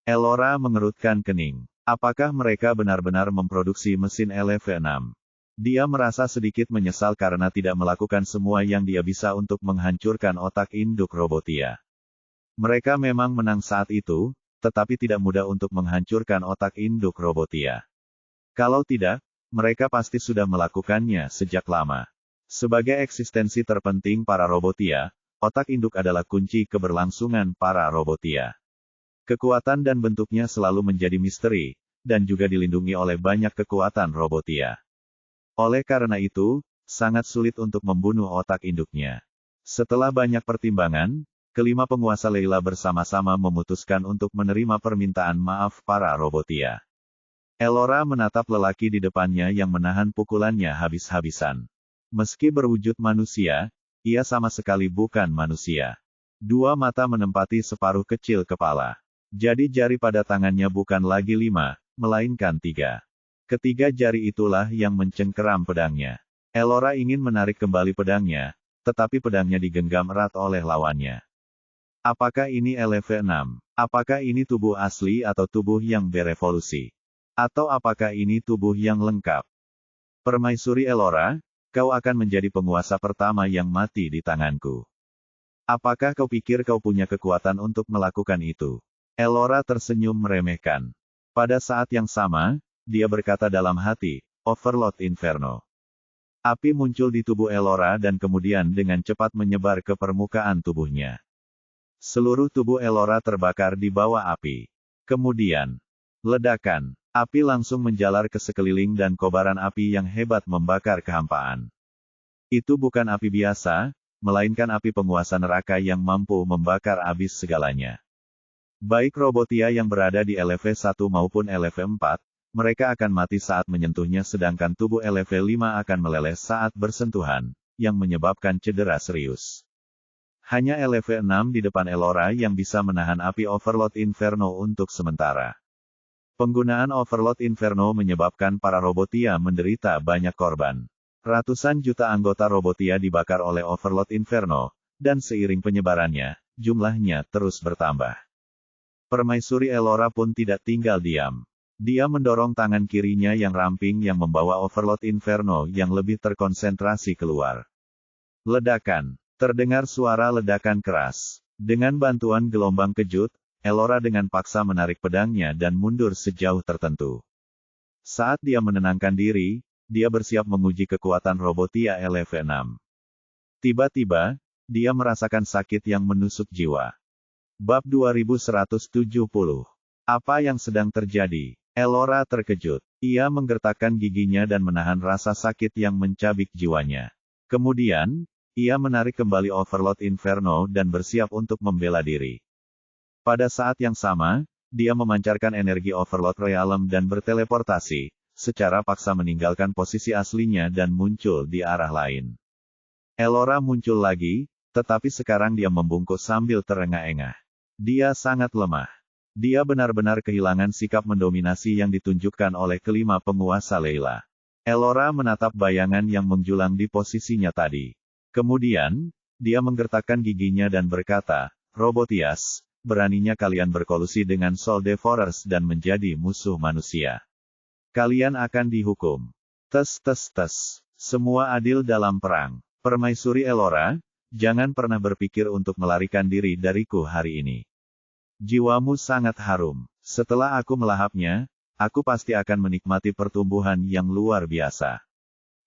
Elora mengerutkan kening. Apakah mereka benar-benar memproduksi mesin LV6? Dia merasa sedikit menyesal karena tidak melakukan semua yang dia bisa untuk menghancurkan otak induk Robotia. Mereka memang menang saat itu, tetapi tidak mudah untuk menghancurkan otak induk Robotia. Kalau tidak, mereka pasti sudah melakukannya sejak lama. Sebagai eksistensi terpenting para Robotia, otak induk adalah kunci keberlangsungan para Robotia. Kekuatan dan bentuknya selalu menjadi misteri, dan juga dilindungi oleh banyak kekuatan Robotia. Oleh karena itu, sangat sulit untuk membunuh otak induknya. Setelah banyak pertimbangan, kelima penguasa Leila bersama-sama memutuskan untuk menerima permintaan maaf para Robotia. Elora menatap lelaki di depannya yang menahan pukulannya habis-habisan. Meski berwujud manusia, ia sama sekali bukan manusia. 2 mata menempati separuh kecil kepala. Jadi jari pada tangannya bukan lagi 5, melainkan 3. Ketiga jari itulah yang mencengkeram pedangnya. Elora ingin menarik kembali pedangnya, tetapi pedangnya digenggam erat oleh lawannya. Apakah ini LV6? Apakah ini tubuh asli atau tubuh yang berevolusi? Atau apakah ini tubuh yang lengkap? Permaisuri Elora, kau akan menjadi penguasa pertama yang mati di tanganku. Apakah kau pikir kau punya kekuatan untuk melakukan itu? Elora tersenyum meremehkan. Pada saat yang sama, dia berkata dalam hati, Overlord Inferno. Api muncul di tubuh Elora dan kemudian dengan cepat menyebar ke permukaan tubuhnya. Seluruh tubuh Elora terbakar di bawah api. Kemudian, ledakan. Api langsung menjalar ke sekeliling dan kobaran api yang hebat membakar kehampaan. Itu bukan api biasa, melainkan api penguasa neraka yang mampu membakar habis segalanya. Baik Robotia yang berada di LV1 maupun LV4, mereka akan mati saat menyentuhnya sedangkan tubuh LV5 akan meleleh saat bersentuhan, yang menyebabkan cedera serius. Hanya LV6 di depan Elora yang bisa menahan api Overlord Inferno untuk sementara. Penggunaan Overlord Inferno menyebabkan para Robotia menderita banyak korban. Ratusan juta anggota Robotia dibakar oleh Overlord Inferno, dan seiring penyebarannya, jumlahnya terus bertambah. Permaisuri Elora pun tidak tinggal diam. Dia mendorong tangan kirinya yang ramping yang membawa Overlord Inferno yang lebih terkonsentrasi keluar. Ledakan. Terdengar suara ledakan keras. Dengan bantuan gelombang kejut, Elora dengan paksa menarik pedangnya dan mundur sejauh tertentu. Saat dia menenangkan diri, dia bersiap menguji kekuatan Robotia LV6. Tiba-tiba, dia merasakan sakit yang menusuk jiwa. Bab 2170. Apa yang sedang terjadi? Elora terkejut. Ia menggertakkan giginya dan menahan rasa sakit yang mencabik jiwanya. Kemudian, ia menarik kembali Overlord Inferno dan bersiap untuk membela diri. Pada saat yang sama, dia memancarkan energi Overlord Realm dan berteleportasi, secara paksa meninggalkan posisi aslinya dan muncul di arah lain. Elora muncul lagi, tetapi sekarang dia membungkuk sambil terengah-engah. Dia sangat lemah. Dia benar-benar kehilangan sikap mendominasi yang ditunjukkan oleh kelima penguasa Leila. Elora menatap bayangan yang menjulang di posisinya tadi. Kemudian, dia menggertakkan giginya dan berkata, Robotias, beraninya kalian berkolusi dengan Soul Devourers dan menjadi musuh manusia. Kalian akan dihukum. Tes. Semua adil dalam perang. Permaisuri Elora, jangan pernah berpikir untuk melarikan diri dariku hari ini. Jiwamu sangat harum. Setelah aku melahapnya, aku pasti akan menikmati pertumbuhan yang luar biasa.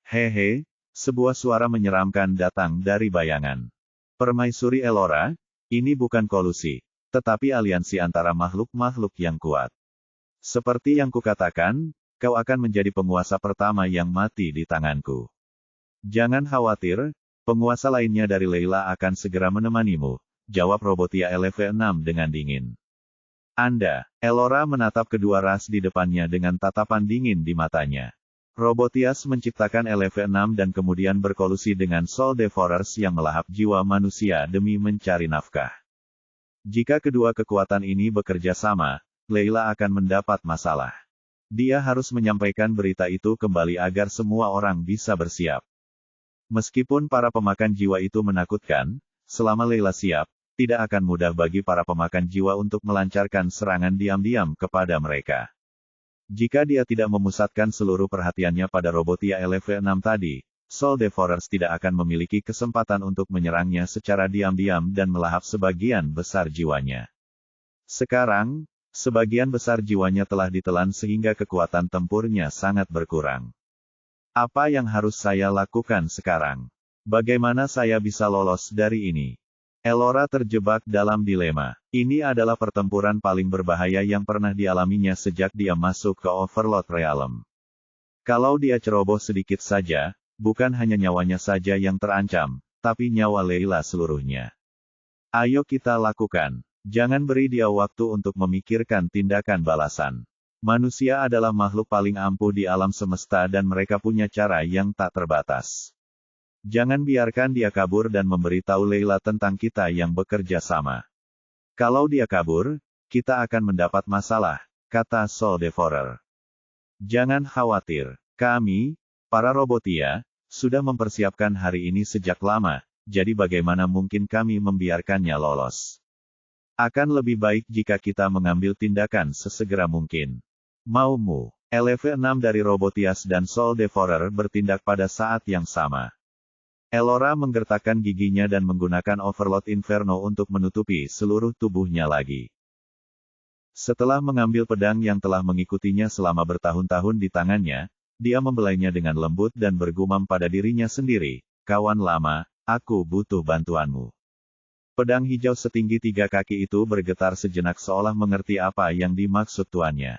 Hehe, sebuah suara menyeramkan datang dari bayangan. Permaisuri Elora, ini bukan kolusi, tetapi aliansi antara makhluk-makhluk yang kuat. Seperti yang kukatakan, kau akan menjadi penguasa pertama yang mati di tanganku. Jangan khawatir, penguasa lainnya dari Leila akan segera menemanimu, jawab Robotia LV6 dengan dingin. Anda, Elora menatap kedua ras di depannya dengan tatapan dingin di matanya. Robotias menciptakan LV6 dan kemudian berkolusi dengan Soul Devourers yang melahap jiwa manusia demi mencari nafkah. Jika kedua kekuatan ini bekerja sama, Leila akan mendapat masalah. Dia harus menyampaikan berita itu kembali agar semua orang bisa bersiap. Meskipun para pemakan jiwa itu menakutkan, selama Leila siap, tidak akan mudah bagi para pemakan jiwa untuk melancarkan serangan diam-diam kepada mereka. Jika dia tidak memusatkan seluruh perhatiannya pada Robotia LV6 tadi, Soul Devourers tidak akan memiliki kesempatan untuk menyerangnya secara diam-diam dan melahap sebagian besar jiwanya. Sekarang, sebagian besar jiwanya telah ditelan sehingga kekuatan tempurnya sangat berkurang. Apa yang harus saya lakukan sekarang? Bagaimana saya bisa lolos dari ini? Elora terjebak dalam dilema. Ini adalah pertempuran paling berbahaya yang pernah dialaminya sejak dia masuk ke Overlord Realm. Kalau dia ceroboh sedikit saja, bukan hanya nyawanya saja yang terancam, tapi nyawa Leila seluruhnya. Ayo kita lakukan. Jangan beri dia waktu untuk memikirkan tindakan balasan. Manusia adalah makhluk paling ampuh di alam semesta dan mereka punya cara yang tak terbatas. Jangan biarkan dia kabur dan memberitahu Leila tentang kita yang bekerja sama. Kalau dia kabur, kita akan mendapat masalah, kata Soul Devourer. Jangan khawatir. Kami, para Robotia, sudah mempersiapkan hari ini sejak lama, jadi bagaimana mungkin kami membiarkannya lolos? Akan lebih baik jika kita mengambil tindakan sesegera mungkin. Maumu? LV-6 dari Robotias dan Soul Devourer bertindak pada saat yang sama. Elora menggertakkan giginya dan menggunakan Overload Inferno untuk menutupi seluruh tubuhnya lagi. Setelah mengambil pedang yang telah mengikutinya selama bertahun-tahun di tangannya, dia membelainya dengan lembut dan bergumam pada dirinya sendiri, "Kawan lama, aku butuh bantuanmu." Pedang hijau setinggi 3 kaki itu bergetar sejenak seolah mengerti apa yang dimaksud tuannya.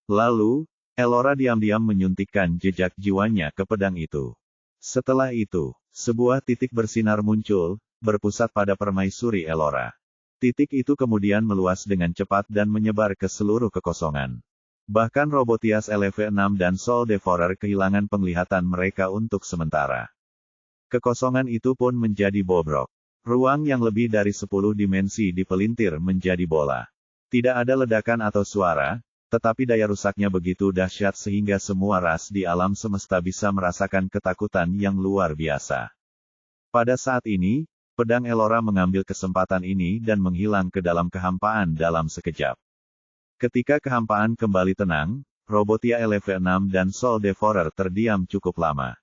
Lalu, Elora diam-diam menyuntikkan jejak jiwanya ke pedang itu. Setelah itu, sebuah titik bersinar muncul, berpusat pada permaisuri Elora. Titik itu kemudian meluas dengan cepat dan menyebar ke seluruh kekosongan. Bahkan Robotias LV-6 dan Soul Devourer kehilangan penglihatan mereka untuk sementara. Kekosongan itu pun menjadi bobrok. Ruang yang lebih dari 10 dimensi dipelintir menjadi bola. Tidak ada ledakan atau suara, tetapi daya rusaknya begitu dahsyat sehingga semua ras di alam semesta bisa merasakan ketakutan yang luar biasa. Pada saat ini, pedang Elora mengambil kesempatan ini dan menghilang ke dalam kehampaan dalam sekejap. Ketika kehampaan kembali tenang, Robotia LV-6 dan Soul Devourer terdiam cukup lama.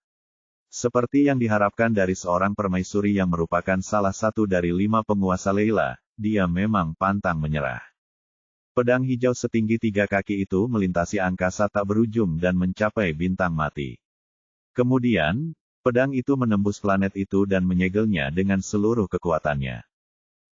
Seperti yang diharapkan dari seorang permaisuri yang merupakan salah satu dari 5 penguasa Leila, dia memang pantang menyerah. Pedang hijau setinggi 3 kaki itu melintasi angkasa tak berujung dan mencapai bintang mati. Kemudian, pedang itu menembus planet itu dan menyegelnya dengan seluruh kekuatannya.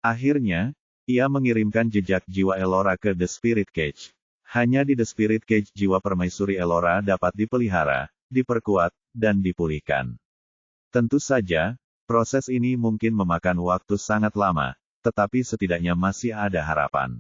Akhirnya, ia mengirimkan jejak jiwa Elora ke The Spirit Cage. Hanya di The Spirit Cage jiwa permaisuri Elora dapat dipelihara, diperkuat, dan dipulihkan. Tentu saja, proses ini mungkin memakan waktu sangat lama, tetapi setidaknya masih ada harapan.